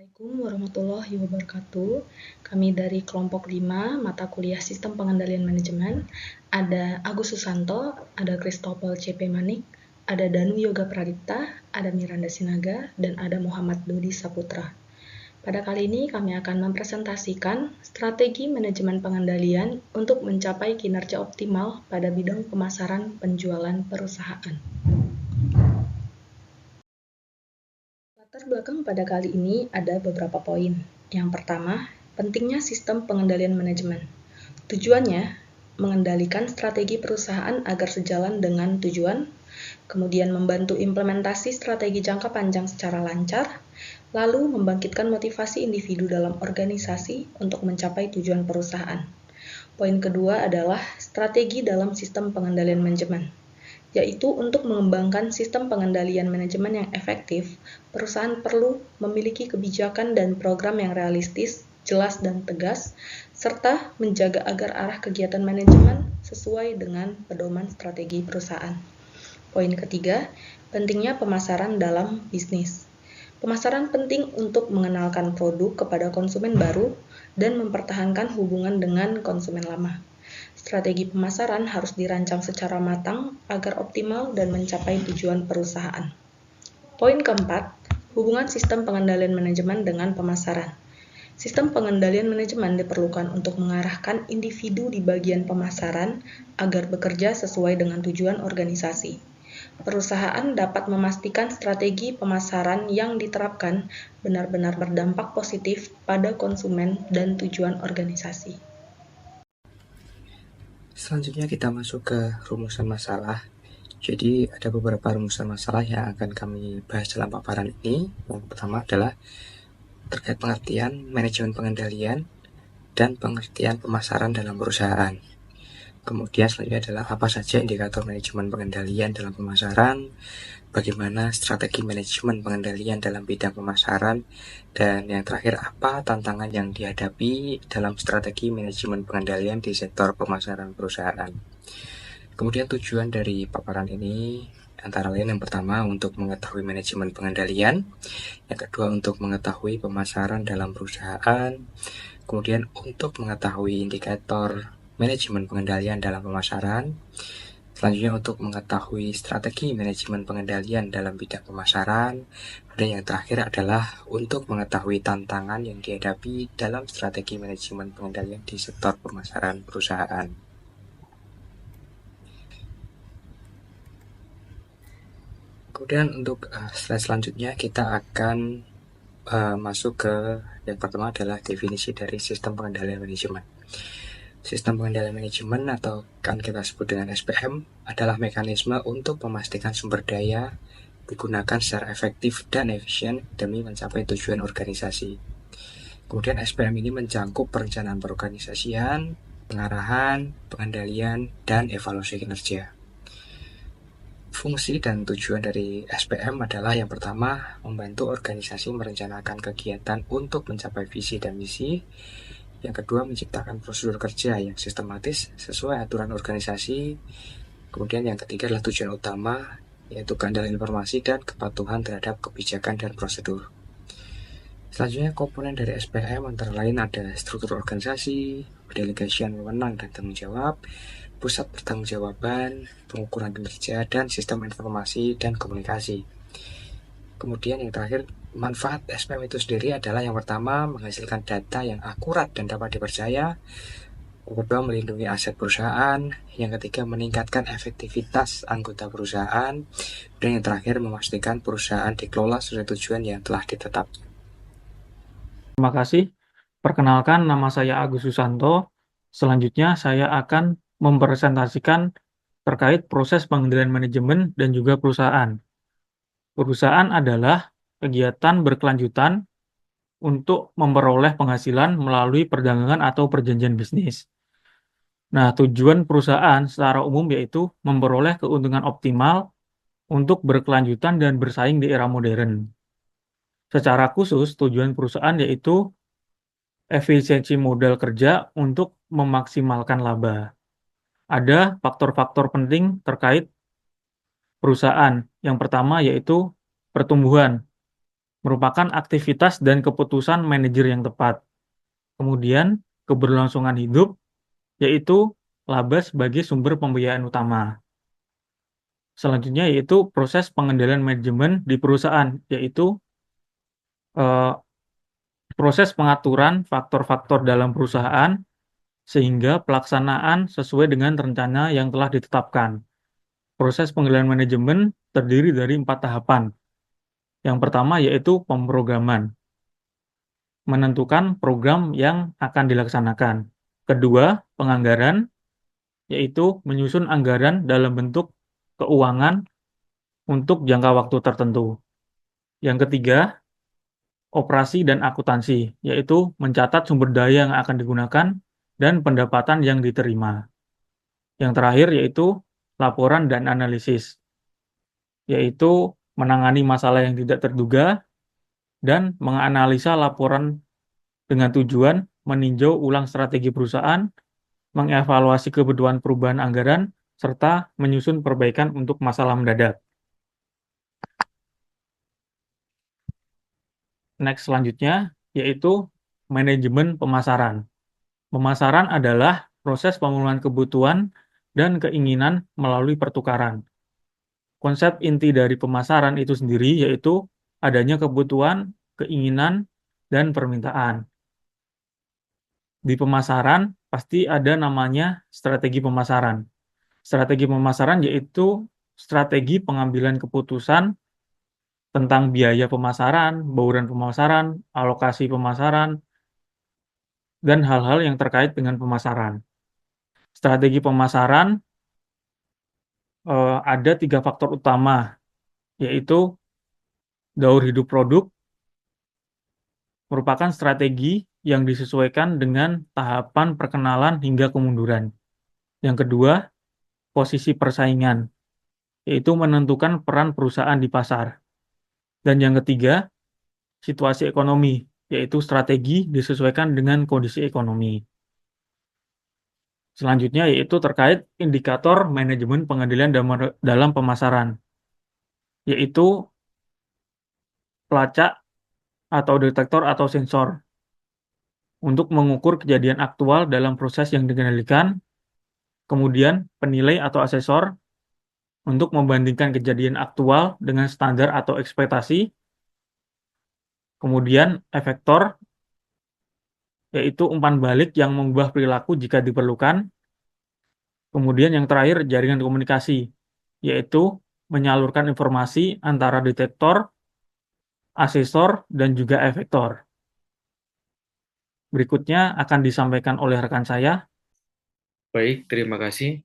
Assalamualaikum warahmatullahi wabarakatuh. Kami dari kelompok 5, mata kuliah Sistem Pengendalian Manajemen. Ada Agus Susanto, ada Christopher C.P. Manik, ada Danu Yoga Pradipta, ada Miranda Sinaga, dan ada Muhammad Dodi Saputra. Pada kali ini kami akan mempresentasikan strategi manajemen pengendalian untuk mencapai kinerja optimal pada bidang pemasaran penjualan perusahaan. Latar belakang pada kali ini ada beberapa poin. Yang pertama, pentingnya sistem pengendalian manajemen. Tujuannya, mengendalikan strategi perusahaan agar sejalan dengan tujuan, kemudian membantu implementasi strategi jangka panjang secara lancar, lalu membangkitkan motivasi individu dalam organisasi untuk mencapai tujuan perusahaan. Poin kedua adalah strategi dalam sistem pengendalian manajemen, yaitu untuk mengembangkan sistem pengendalian manajemen yang efektif, perusahaan perlu memiliki kebijakan dan program yang realistis, jelas dan tegas, serta menjaga agar arah kegiatan manajemen sesuai dengan pedoman strategi perusahaan. Poin ketiga, pentingnya pemasaran dalam bisnis. Pemasaran penting untuk mengenalkan produk kepada konsumen baru dan mempertahankan hubungan dengan konsumen lama. Strategi pemasaran harus dirancang secara matang agar optimal dan mencapai tujuan perusahaan. Poin keempat, hubungan sistem pengendalian manajemen dengan pemasaran. Sistem pengendalian manajemen diperlukan untuk mengarahkan individu di bagian pemasaran agar bekerja sesuai dengan tujuan organisasi. Perusahaan dapat memastikan strategi pemasaran yang diterapkan benar-benar berdampak positif pada konsumen dan tujuan organisasi. Selanjutnya kita masuk ke rumusan masalah. Jadi ada beberapa rumusan masalah yang akan kami bahas dalam paparan ini. Yang pertama adalah terkait pengertian manajemen pengendalian dan pengertian pemasaran dalam perusahaan. Kemudian selanjutnya adalah apa saja indikator manajemen pengendalian dalam pemasaran, bagaimana strategi manajemen pengendalian dalam bidang pemasaran, dan yang terakhir apa tantangan yang dihadapi dalam strategi manajemen pengendalian di sektor pemasaran perusahaan. Kemudian tujuan dari paparan ini antara lain yang pertama untuk mengetahui manajemen pengendalian, yang kedua untuk mengetahui pemasaran dalam perusahaan, kemudian untuk mengetahui indikator manajemen pengendalian dalam pemasaran, selanjutnya untuk mengetahui strategi manajemen pengendalian dalam bidang pemasaran, dan yang terakhir adalah untuk mengetahui tantangan yang dihadapi dalam strategi manajemen pengendalian di sektor pemasaran perusahaan. Kemudian untuk slide selanjutnya kita akan masuk ke yang pertama adalah definisi dari sistem pengendalian manajemen. Sistem pengendalian manajemen atau kan kita sebut dengan SPM adalah mekanisme untuk memastikan sumber daya digunakan secara efektif dan efisien demi mencapai tujuan organisasi. Kemudian SPM ini mencakup perencanaan perorganisasian, pengarahan, pengendalian, dan evaluasi kinerja. Fungsi dan tujuan dari SPM adalah yang pertama, membantu organisasi merencanakan kegiatan untuk mencapai visi dan misi. Yang kedua, menciptakan prosedur kerja yang sistematis sesuai aturan organisasi. Kemudian yang ketiga adalah tujuan utama, yaitu keandalan informasi dan kepatuhan terhadap kebijakan dan prosedur. Selanjutnya, komponen dari SPM antara lain ada struktur organisasi, delegasian wewenang dan tanggung jawab, pusat pertanggungjawaban, pengukuran kinerja, dan sistem informasi dan komunikasi. Kemudian yang terakhir, manfaat SPM itu sendiri adalah yang pertama, menghasilkan data yang akurat dan dapat dipercaya. Yang kedua, melindungi aset perusahaan. Yang ketiga, meningkatkan efektivitas anggota perusahaan. Dan yang terakhir, memastikan perusahaan dikelola sesuai tujuan yang telah ditetapkan. Terima kasih. Perkenalkan, nama saya Agus Susanto. Selanjutnya, saya akan mempresentasikan terkait proses pengendalian manajemen dan juga perusahaan. Perusahaan adalah kegiatan berkelanjutan untuk memperoleh penghasilan melalui perdagangan atau perjanjian bisnis. Nah, tujuan perusahaan secara umum yaitu memperoleh keuntungan optimal untuk berkelanjutan dan bersaing di era modern. Secara khusus, tujuan perusahaan yaitu efisiensi modal kerja untuk memaksimalkan laba. Ada faktor-faktor penting terkait perusahaan. Yang pertama yaitu pertumbuhan. merupakan aktivitas dan keputusan manajer yang tepat. Kemudian, keberlangsungan hidup, yaitu laba sebagai sumber pembiayaan utama. Selanjutnya yaitu proses pengendalian manajemen di perusahaan, yaitu eh, proses pengaturan faktor-faktor dalam perusahaan sehingga pelaksanaan sesuai dengan rencana yang telah ditetapkan. Proses pengendalian manajemen terdiri dari 4 tahapan. Yang pertama yaitu pemrograman, menentukan program yang akan dilaksanakan. Kedua, penganggaran, yaitu menyusun anggaran dalam bentuk keuangan untuk jangka waktu tertentu. Yang ketiga, operasi dan akuntansi, yaitu mencatat sumber daya yang akan digunakan dan pendapatan yang diterima. Yang terakhir yaitu laporan dan analisis, yaitu menangani masalah yang tidak terduga dan menganalisa laporan dengan tujuan meninjau ulang strategi perusahaan, mengevaluasi kebutuhan perubahan anggaran, serta menyusun perbaikan untuk masalah mendadak. Next selanjutnya yaitu manajemen pemasaran. Pemasaran adalah proses pemenuhan kebutuhan dan keinginan melalui pertukaran. Konsep inti dari pemasaran itu sendiri yaitu adanya kebutuhan, keinginan, dan permintaan. Di pemasaran pasti ada namanya strategi pemasaran. Strategi pemasaran yaitu strategi pengambilan keputusan tentang biaya pemasaran, bauran pemasaran, alokasi pemasaran, dan hal-hal yang terkait dengan pemasaran. Strategi pemasaran ada 3 faktor utama, yaitu daur hidup produk, merupakan strategi yang disesuaikan dengan tahapan perkenalan hingga kemunduran. Yang kedua, posisi persaingan, yaitu menentukan peran perusahaan di pasar. Dan yang ketiga, situasi ekonomi, yaitu strategi disesuaikan dengan kondisi ekonomi. Selanjutnya yaitu terkait indikator manajemen pengendalian dalam pemasaran, yaitu pelacak atau detektor atau sensor untuk mengukur kejadian aktual dalam proses yang dikendalikan, kemudian penilai atau asesor untuk membandingkan kejadian aktual dengan standar atau ekspektasi, kemudian efektor, yaitu umpan balik yang mengubah perilaku jika diperlukan, kemudian yang terakhir jaringan komunikasi, yaitu menyalurkan informasi antara detektor, asesor, dan juga efektor. Berikutnya akan disampaikan oleh rekan saya. Baik, terima kasih.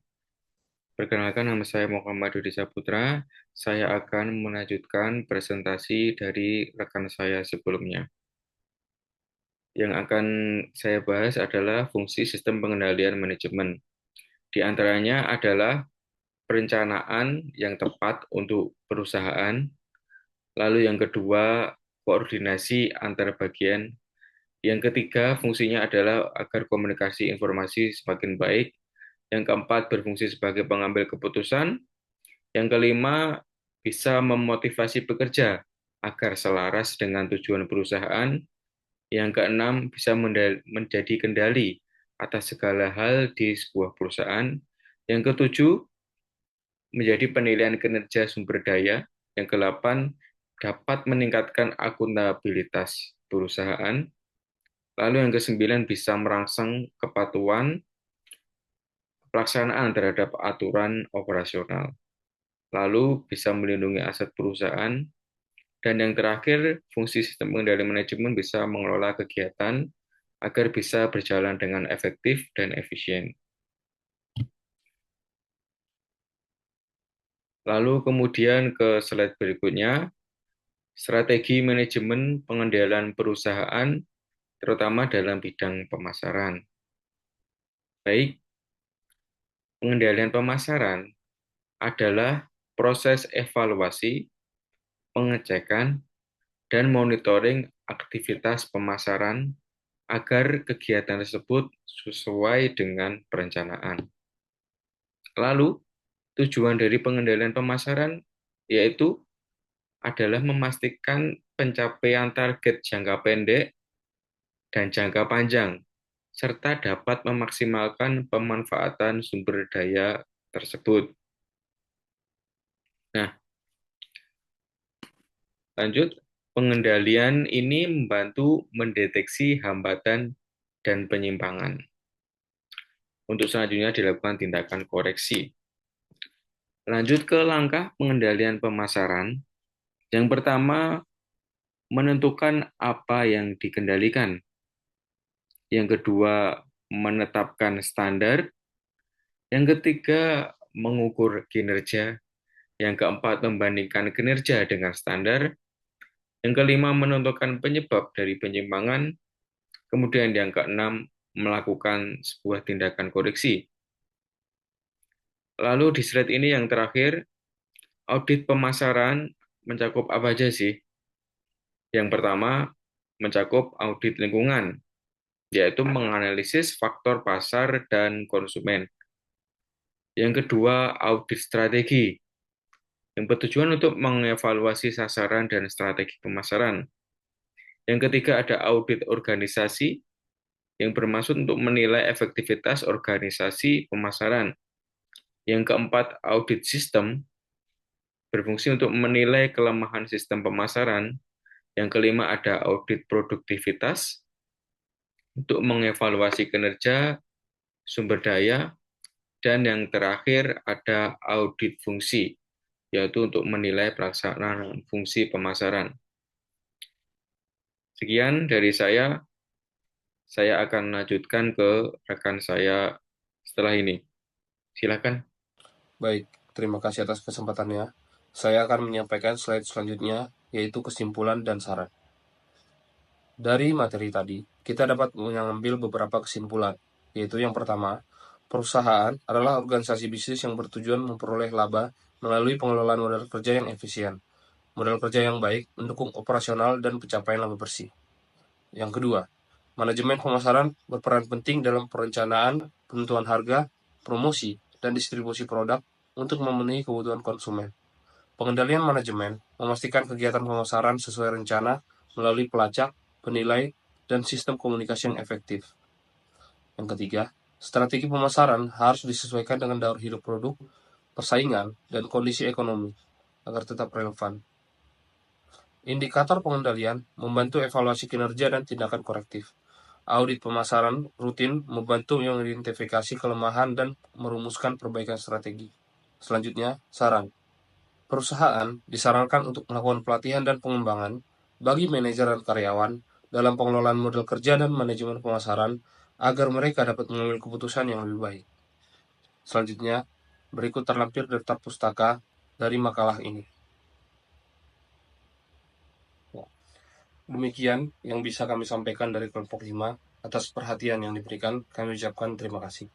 Perkenalkan, nama saya Muhammad Dodi Saputra. Saya akan melanjutkan presentasi dari rekan saya sebelumnya. Yang akan saya bahas adalah fungsi sistem pengendalian manajemen. Di antaranya adalah perencanaan yang tepat untuk perusahaan, lalu yang kedua, koordinasi antar bagian. Yang ketiga, fungsinya adalah agar komunikasi informasi semakin baik. Yang keempat, berfungsi sebagai pengambil keputusan. Yang kelima, bisa memotivasi pekerja agar selaras dengan tujuan perusahaan. Yang keenam, bisa menjadi kendali atas segala hal di sebuah perusahaan. Yang ketujuh, menjadi penilaian kinerja sumber daya. Yang kedelapan, dapat meningkatkan akuntabilitas perusahaan. Lalu yang kesembilan, bisa merangsang kepatuhan pelaksanaan terhadap aturan operasional. Lalu bisa melindungi aset perusahaan. Dan yang terakhir, fungsi sistem pengendali manajemen bisa mengelola kegiatan agar bisa berjalan dengan efektif dan efisien. Lalu kemudian ke slide berikutnya, strategi manajemen pengendalian perusahaan, terutama dalam bidang pemasaran. Baik, pengendalian pemasaran adalah proses evaluasi, pengecekan, dan monitoring aktivitas pemasaran agar kegiatan tersebut sesuai dengan perencanaan. Lalu, tujuan dari pengendalian pemasaran yaitu adalah memastikan pencapaian target jangka pendek dan jangka panjang, serta dapat memaksimalkan pemanfaatan sumber daya tersebut. Nah, lanjut, pengendalian ini membantu mendeteksi hambatan dan penyimpangan. Untuk selanjutnya dilakukan tindakan koreksi. Lanjut ke langkah pengendalian pemasaran. Yang pertama, menentukan apa yang dikendalikan. Yang kedua, menetapkan standar. Yang ketiga, mengukur kinerja. Yang keempat, membandingkan kinerja dengan standar. Yang kelima, menentukan penyebab dari penyimpangan. Kemudian yang keenam, melakukan sebuah tindakan koreksi. Lalu di slide ini yang terakhir, audit pemasaran mencakup apa aja sih? Yang pertama, mencakup audit lingkungan, yaitu menganalisis faktor pasar dan konsumen. Yang kedua, audit strategi, yang bertujuan untuk mengevaluasi sasaran dan strategi pemasaran. Yang ketiga, ada audit organisasi, yang bermaksud untuk menilai efektivitas organisasi pemasaran. Yang keempat, audit sistem, berfungsi untuk menilai kelemahan sistem pemasaran. Yang kelima, ada audit produktivitas, untuk mengevaluasi kinerja, sumber daya, dan yang terakhir ada audit fungsi, yaitu untuk menilai pelaksanaan fungsi pemasaran. Sekian dari saya akan lanjutkan ke rekan saya setelah ini. Silakan. Baik, terima kasih atas kesempatannya. Saya akan menyampaikan slide selanjutnya, yaitu kesimpulan dan saran. Dari materi tadi, kita dapat mengambil beberapa kesimpulan, yaitu yang pertama, perusahaan adalah organisasi bisnis yang bertujuan memperoleh laba melalui pengelolaan modal kerja yang efisien. Modal kerja yang baik mendukung operasional dan pencapaian laba bersih. Yang kedua, manajemen pemasaran berperan penting dalam perencanaan, penentuan harga, promosi, dan distribusi produk untuk memenuhi kebutuhan konsumen. Pengendalian manajemen memastikan kegiatan pemasaran sesuai rencana melalui pelacak, penilai, dan sistem komunikasi yang efektif. Yang ketiga, strategi pemasaran harus disesuaikan dengan daur hidup produk, persaingan, dan kondisi ekonomi agar tetap relevan. Indikator pengendalian membantu evaluasi kinerja dan tindakan korektif. Audit pemasaran rutin membantu mengidentifikasi kelemahan dan merumuskan perbaikan strategi. Selanjutnya, saran. Perusahaan disarankan untuk melakukan pelatihan dan pengembangan bagi manajer dan karyawan dalam pengelolaan model kerja dan manajemen pemasaran agar mereka dapat mengambil keputusan yang lebih baik. Selanjutnya, berikut terlampir daftar pustaka dari makalah ini. Demikian yang bisa kami sampaikan dari kelompok 5. Atas perhatian yang diberikan, kami ucapkan terima kasih.